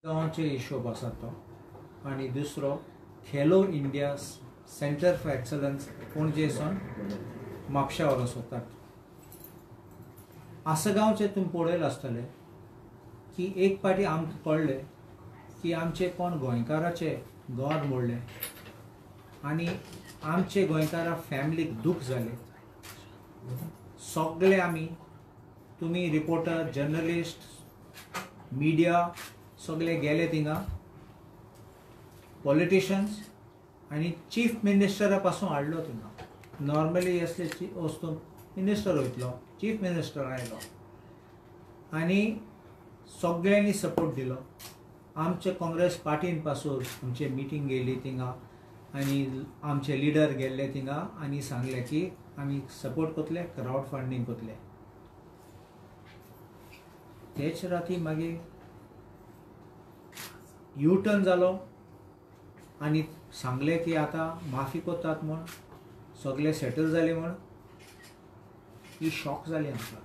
गांवचे हिशोब आसा तो आणि दुसरो Khelo India center for excellence पणजेसून म्हापशा व्हरोस वतात. आसगांवचे तुमी पळयलें आसतलें की एक पाटी आमकां कळ्ळें की आमचे कोण गोंयकाराचे घर मोडलें आनी आमचे गोंयकारा फॅमिलीक दूख जालें. सगळे आमी तुमी रिपोर्टर जर्नलिस्ट मिडिया सगळे गेले थिंगा. पॉलिटिशियन्स आनी चीफ मिनिस्टरा पासून हाडलो थिंगा. नॉर्मली असले वस्तू मिनिस्टर वयतलो, चीफ मिनिस्टर आयलो आनी सगळ्यांनी सपोर्ट दिलो. आमचे काँग्रेस पार्टीन पासून आमचे मिटींग गेली थिंगा आनी आमचे लिडर गेल्ले थिंगा आनी सांगले की आमी सपोर्ट करतले, क्राउड फंडींग करतले. तेच राती मागीर यू टर्न जालो आनी सांगले की आतां माफी कोतात म्हूण, सगळे सेटल जाले म्हूण. ही शॉक जाली आमकां.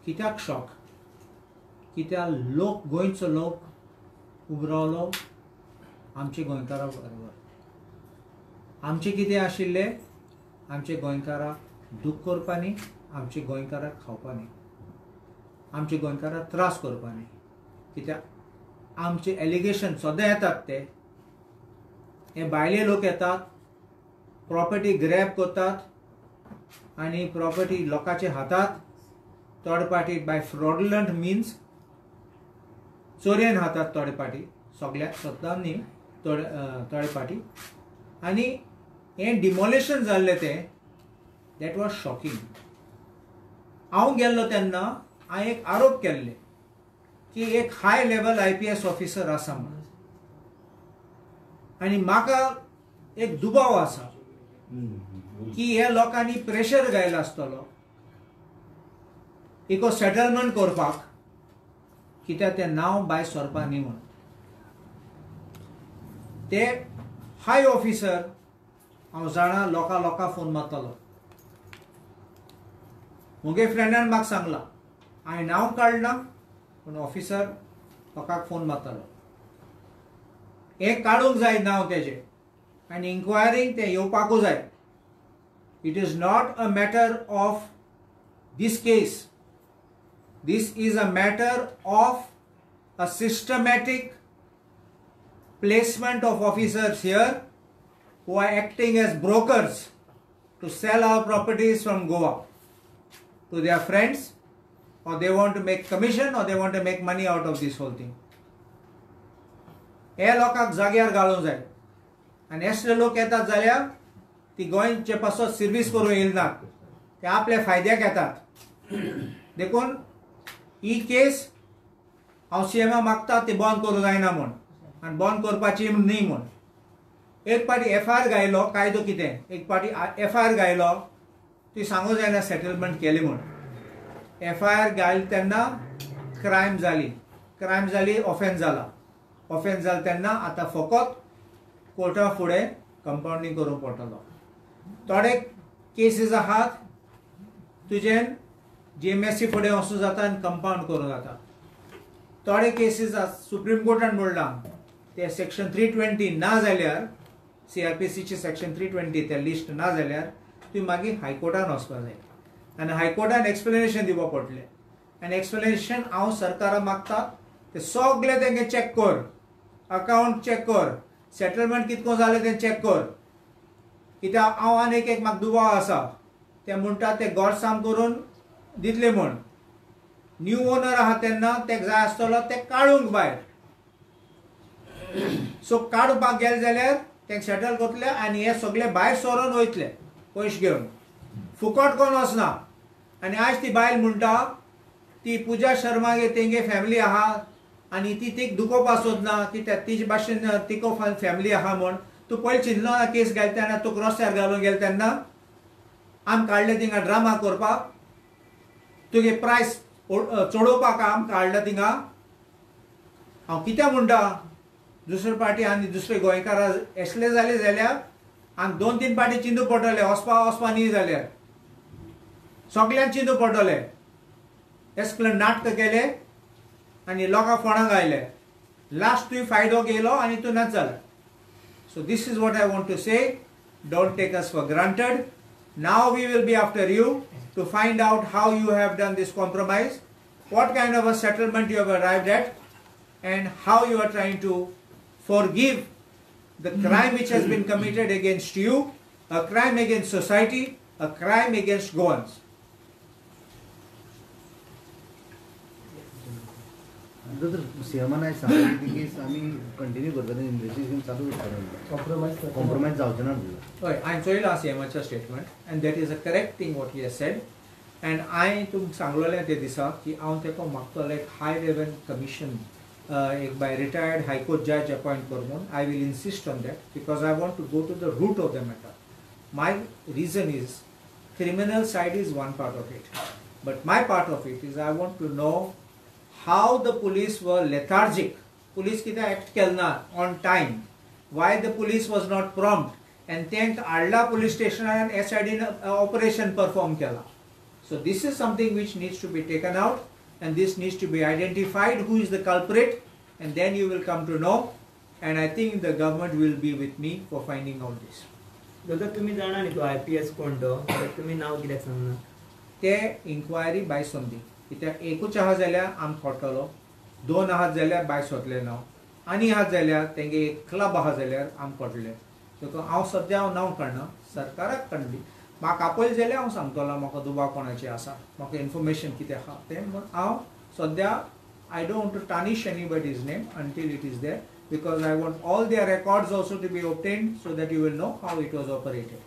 कित्याक शॉक? कित्याक लोक, गोंयचो लोक उबो रावलो आमचे गोंयकारा बरोबर. आमचे कितें आशिल्लें? आमचे गोंयकाराक दूख करपा न्ही, आमचे गोंयकाराक खावपा न्ही, आमचे गोंयकाराक त्रास करपा न्ही. कित्याक आमचे एलिगेशन सदां येतात ते हे भायले लोक येतात, प्रॉपर्टी ग्रॅब करतात आनी प्रॉपर्टी लोकांचे हातात थोडे पाटी बाय फ्रॉडलंट मिन्स चोरयेन हातात, थोडे पाटी सगळ्याक सद्दां न्ही, थोडे पाटी. आनी हे डिमॉलिशन जाल्ले ते दॅट वॉज शॉकिंग. हांव गेल्लो तेन्ना हांवें एक आरोप केल्ले की एक हाय लेवल IPS ऑफिसर आसा म्हणून आनी म्हाका एक दुबाव आसा की हे लोकांनी प्रेशर घायला आसतलो इको सेटलमेंट करपाक, कित्याक तें नांव भायर सरपा न्ही म्हणून. ते हाय ऑफिसर हांव जाणा लोकां फोन मारतलो. मुगे फ्रेंडान म्हाका सांगला, हांवें नांव काडना पूण ऑफिसर लोकांक फोन मारतलो. हें काडूंक जाय नांव तेजें आनी इन्क्वायरींग तें येवपाकूच जाय. It is not a matter of this case. This is a matter of a systematic placement of officers here who are acting as brokers to sell our properties from Goa to their friends, or they want to make commission, or they want to make money out of this whole thing. हे लोकांक जाग्यार घालूंक जाय आनी असले लोक येतात जाल्यार ती गोंयचे पासत सर्वीस करूं येयनात, ते आपल्या फायद्याक येतात. देखून ही केस हांव CMA मागता ती बंद करूं जायना म्हूण, आनी बंद करपाची न्ही म्हूण. एक पाटी FIR घायलो, कायदो कितें, एक पाटी FIR घायलो, ती सांगूं जायना सेटलमेंट केली म्हूण. FIR घायली तेन्ना क्रायम जाली, ऑफेन्स जाला तेन्ना आतां फकत कोर्टा फुडें कंपाउंडींग करूंक पडटलो. थोडे केसीस आहात तुजें GMSC फुडें वचूं जाता आनी कंपाउंड करूं जाता. थोडे केसीस सुप्रीम कोर्टान म्हणलां ते सेक्शन 320 ना जाल्यार, CRPCची सेक्शन 320 ते लिस्ट ना जाल्यार तुवें मागीर हायकोर्टान वचपाक जाय आनी हायकोर्टान एक्सप्लेनेशन दिवपाक पडटलें. आनी एक्सप्लेनेशन हांव सरकाराक मागता ते सगळे तेंगे चॅक कर, अकावंट चॅक कर, सेटलमेंट कितको जालें तें चॅक कर. कित्याक हांव आनी एक म्हाका दुबाव आसा, ते म्हणटा ते घर साम करून दितले म्हूण. न्यू ओनर आहा तेन्ना तेका जाय आसतलो ते काडूंक भायर. सो काडपाक गेले जाल्यार तें सेटल करतले आनी हे सगळे भायर सरोन वयतले पयशे घेवन, फुकट कोण वचना. आनी आयज ती बायल म्हणटा ती पुजा शर्मा तेंगे फॅमिली आहा आनी ती तिका दुखोवपाक सोदना, कित्याक तिचे भाशेन तिको फॅमिली आहा म्हूण. तूं पयलीं चिंतलो ना केस घायले तेन्ना तुका रस्त्यार घालून गेले तेन्ना आमी काडले थिंगा ड्रामा करपाक, तुगे प्रायस चडोवपाक आमकां काडला थिंगा. हांव कितें म्हणटा, दुसरे पाटी आनी दुसरे गोंयकारा असले जाले जाल्यार आमकां 2-3 पाटी चिंतू पडटलें. वचपा न्ही जाल्यार सगळ्यांक चिंतू पडटलें. एसले नाटक केले आनी लोकांक फोंडाक आयले. लास्ट तुवें फायदो घेयलो आनी तूं नाच जाला. So this is what I want to say. Don't take us for granted. Now we will be after you to find out how you have done this compromise, what kind of a settlement you have arrived at, and how you are trying to forgive the crime which has been committed against you, a crime against society, a crime against Goans. सीएमान आयज सांगलें की case आमी continue करतले, investigation चालू करतले, compromise जावचें ना. हय, हांवें चोयलां सीएमाचें statement and that is a correct thing what he has said. And हांवें तुमकां सांगलोलें ते दिसा की हांव तेका मागतलो एक हाय लेवल कमिशन एक बाय रिटायर्ड हायकोर्ट जज अपॉयंट कर म्हणून. I will insist on that because I want to go to the root of the matter. My reason is criminal side is one part of it, but my part of it is I want to know how the police were lethargic. Police कितें act केलना on time, why the police was not prompt, and then Adla police station and SID operation perform केला. So this is something which needs to be taken out, and this needs to be identified who is the culprit, and then you will come to know, and I think the government will be with me for finding out this. जर तुम्ही जाणा न्ही तो IPS कोण तो, तुम्ही नाव कित्याक सांगना? ते इन्क्वायरी बाय सोमदी. कित्याक एकूच आहा जाल्यार आम खोडटलो, दोन आहात जाल्यार बाय सोदले नांव, आनी आहात जाल्यार तेंगे एक क्लब आहा जाल्यार आम खोडले. देखून हांव सद्या हांव नांव काडना, सरकाराक काडली. म्हाका आपयल जाल्यार हांव सांगतलो म्हाका दुबाव कोणाचे आसा, म्हाका इन्फॉर्मेशन कितें आहा तें. म्हूण हांव सद्या I don't want to tarnish anybody's name until it is there, because I want all their records also to be obtained so that you will know how it was operated.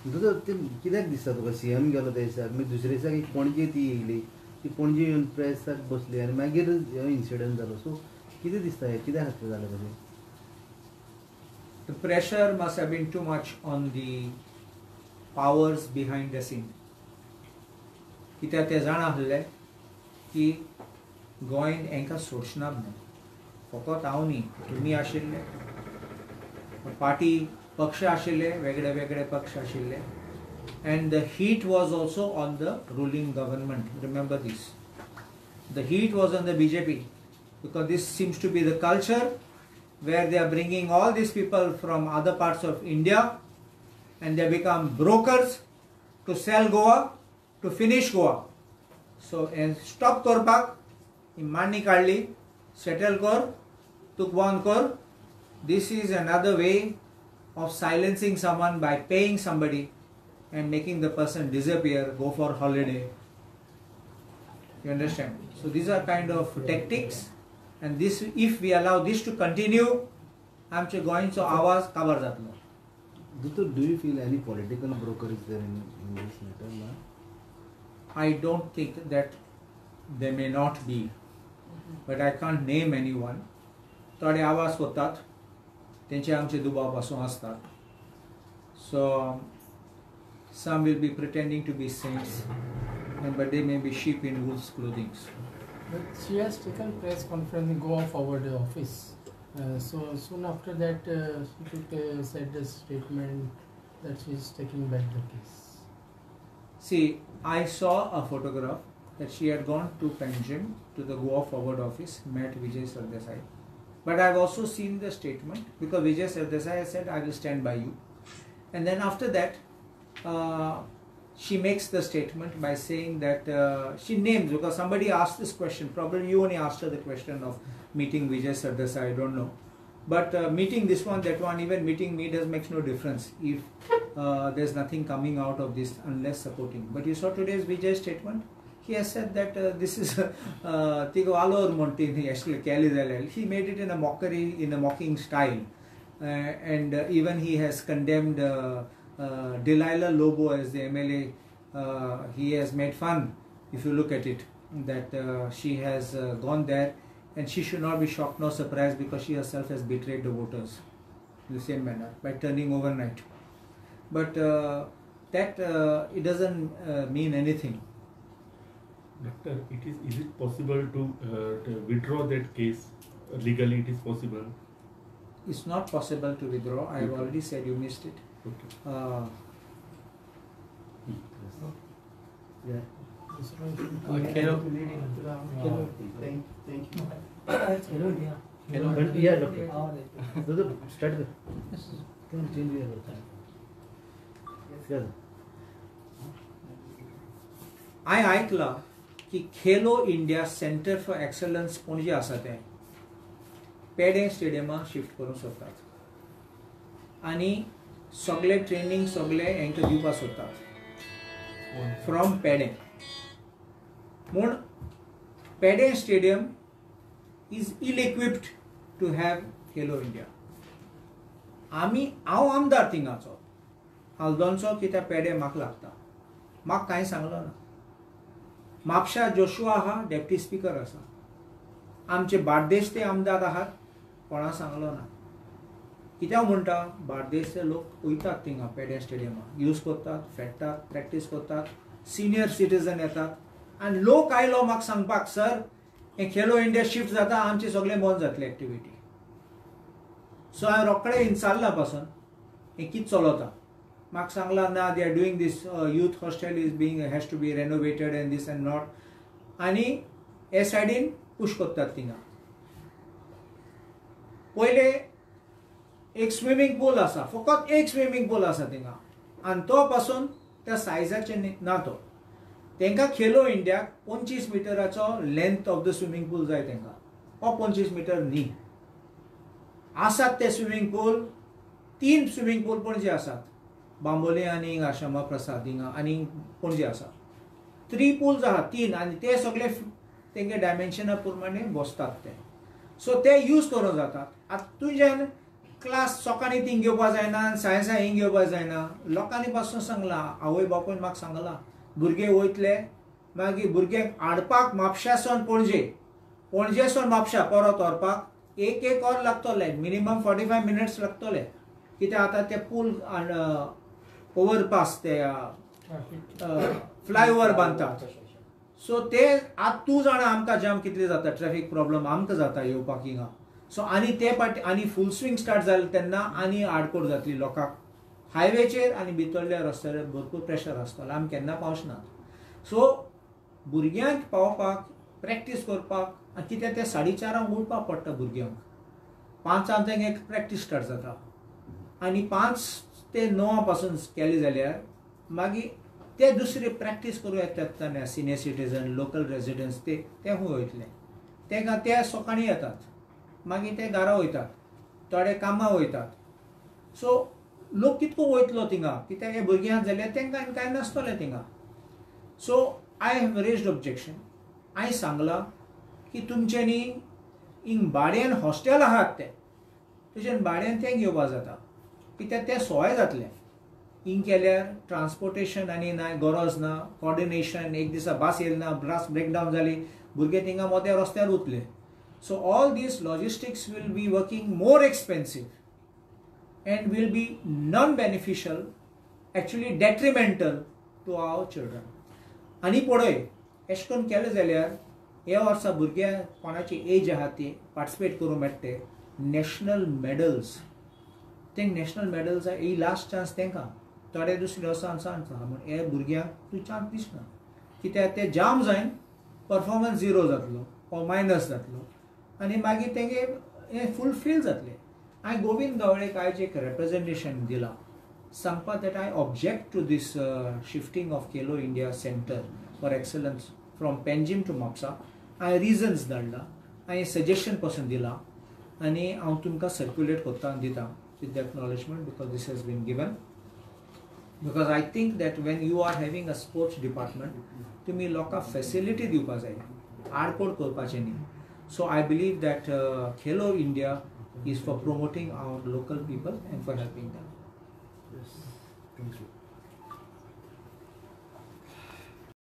ते कित्याक दिसता तुका सीएम गेलो त्या दिसाक मागीर दुसऱ्या दिसाक एक पणजे ती येयली, ती पणजे येवन प्रेसाक बसली आनी मागीर हो इन्सिडंट जालो. सो कितें दिसता हें कित्याक खातीर जालें कशें? The pressure must have been too much on the powers behind the scene. कित्याक ते जाण आसले की गोंयान हांकां सोडचना म्हणून. फकत हांव न्ही, तुमी आशिल्ले, पार्टी पक्ष आशिल्ले, वेगळे वेगळे पक्ष आशिल्ले, and the heat was also on the ruling government. Remember this. The heat was on the BJP because this seems to be the culture where they are bringing all these people from other parts of India and they become brokers to sell Goa, to finish Goa. So and stop करपाक मान्य काढली, settle कर, तूक बंद कर. This is another way of silencing someone by paying somebody and making the person disappear, go for holiday. You understand? So these are kind of tactics, and this, if we allow this to continue, आमचे गोंयचो आवाज काबार जातलो. Do you feel any political broker is there in this matter now? I don't think that there may not be, but I can't name anyone. थोडे आवाज करतात, तेंचे आमचे दुबाव पासून आसतात. So some will be pretending to be saints, but they may be sheep in wolf's clothing. But she has taken press conference in Goa Forward office. So soon after that, she said a statement that she is taking back the case. See, I saw a photograph that she had gone to Panjim, to the Goa Forward office, met Vijay Sardesai. But I've also seen the statement because Vijay Sardesai has said, I will stand by you. And then after that, she makes the statement by saying that she names, because somebody asked this question, probably you only asked her the question of meeting Vijay Sardesai, I don't know. But meeting this one, that one, even meeting me makes no difference if there's nothing coming out of this unless supporting. But you saw today's Vijay statement. He has said that this is Tigo Alor Montin, he made it in a mockery, in a mocking style. And even he has condemned Delilah Lobo as the MLA. He has made fun, if you look at it, that she has gone there. And she should not be shocked nor surprised because she herself has betrayed the voters in the same manner by turning overnight. But that it doesn't mean anything. Doctor, is it possible to withdraw that case legally? It is possible. It's not possible to withdraw. I have already said, you missed it. Okay. Yeah. Hello. Hello. Thank you. Hello, dear. Hello. या doctor start कर change कर हांवें आयकलां की खेलो India center for excellence Panaji आसा तें पेडे स्टेडियमाक shift करूंक सोदतात आनी सगळे ट्रेनिंग सगळे हेंकां दिवपाक सोदतात फ्रॉम पेडे म्हूण Peddem stadium is ill equipped to have Khelo India. हांव आमदार थिंगाचो हल्दोनचो कित्याक पेडे म्हाका लागता. म्हाका कांय सांगलो ना. म्हापशा जोशुआ आहा डेप्टी स्पीकर आसा. आमचे बार्देस आमदार आहात कोणा सांगलो ना. कित्याक म्हणटा बार्देसचे लोक वयतात थिंगा पेडे स्टेडियमाक यूज करतात फेडटात प्रॅक्टीस करतात सिनियर सिटीजन येतात आनी लोक आयलो म्हाका सांगपाक सर हे खेलो इंडिया शिफ्ट जाता आमचे सगळे बंद जातले एक्टिविटी. सो हांवें रोखडें विचारला पासून हे कितें चलता. म्हाका सांगला ना they are doing this youth hostel is being has to be renovated and this and not आनी हे सायडीन पुश करतात थिंगा. पयले एक स्विमींग पूल आसा फकत एक स्विमींग पूल आसा थिंगा आनी तो पासून त्या सायजाचे ना तो. तांकां खेलो इंडियाक 25 मिटराचो length of the swimming pool जाय तांकां. हो 25 मिटर न्ही. आसात ते swimming pool 3 swimming pool Panaji आसात बांबोली आनी आश्रमा प्रसाद हिंगा आनी पणजे आसा 3 पूल्स आहात 3 आनी ते सगळे तेंगे डायमेन्शना प्रमाणे बसतात ते. सो ते यूज करूं जातात. आतां तुज्यान क्लास सकाळीं थिंग घेवपा जायना सायन्सा हिंग घेवपा जायना. लोकांनी पासून सांगलां आवय बापून म्हाका सांगलां भुरगे वयतले मागीर भुरग्यांक हाडपाक म्हापशासून पणजेसून म्हापशा परत व्हरपाक एक वर लागतले मिनिमम 45 मिनिट्स लागतले कित्याक आतां ते पूल ओवरपास ते फ्लायओवर बांदतात. सो ते आतां तूं जाणा आमकां जाम कितले जाता ट्रॅफिक प्रॉब्लम आमकां जाता येवपाक हिंगा. सो आनी ते पाटी आनी फूल स्विंग स्टार्ट जालें तेन्ना आनी आडकोड जातली लोकांक. हायवेचेर आनी भितरल्या रस्त्यार भरपूर प्रेशर आसतलो आमी केन्ना पावचनात. सो भुरग्यांक पावपाक प्रॅक्टीस करपाक कित्याक ते 4:30 उठपाक पडटा भुरग्यांक. 5 तांकां प्रॅक्टीस स्टार्ट जाता आनी 5 ते 9 पासून केली जाल्यार मागीर ते दुसरे प्रॅक्टीस करूं येतात सिनियर सिटीजन लोकल रेजिडेंट्स ते खूंय वयतले. तांकां ते सकाळीं येतात मागीर ते घरा वयतात थोडे कामां वयतात. सो लोक कितको वयतलो थिंगा कित्याक हे भुरग्यां जाल्यार तांकां कांय नासतलें थिंगा. सो आय हॅव रेज्ड ऑब्जेक्शन. हांवें सांगलां की तुमच्यांनी हिंग भाड्यान हॉस्टेल आहात ते तुज्यान भाड्यान ते घेवपा जाता कित्याक ते सोय जातले. हिंग केल्यार ट्रान्सपोर्टेशन आनी ना गरज ना कॉर्डिनेशन एक दिसा बस येयली ना बस ब्रेकडावन जाली भुरगे थिंगा मोद्या रस्त्यार उरले. So all this logistics will be working more expensive and will be non-beneficial, actually detrimental to our children. आनी पळय अशें करून केलें जाल्यार हे वर्सा भुरग्यां कोणाची एज आहा ती पार्टिसिपेट करूंक मेळटा नॅशनल मेडल्स. ते नॅशनल मेडल्स ही लास्ट चान्स तांकां थोडे दुसरे वर्सान सांगता म्हण हे भुरग्यांक तूं चान्स दिसना कित्याक ते जाम जायन परफॉर्मन्स 0 जातलो ओ मायनस जातलो आनी मागीर तेंगे हे फुलफील जातले. हांवें गोविंद गावडेक आयज एक रेप्रेजेंटेशन दिलां सांगपा that I object to this shifting of Khelo India center for excellence from Panjim to Mhapsa. हांवें रिजन्स धाडला हांवें सजेशन पासून दिलां आनी हांव तुमकां सर्क्युलेट करता आनी दितां with the acknowledgement because this has been given because I think that when you are having a sports department तुमी लोकांक फेसिलिटी दिवपा जाय आडकोड करपाचें न्ही. So I believe that Khelo India is for promoting our local people and for helping them. Yes. Thank you.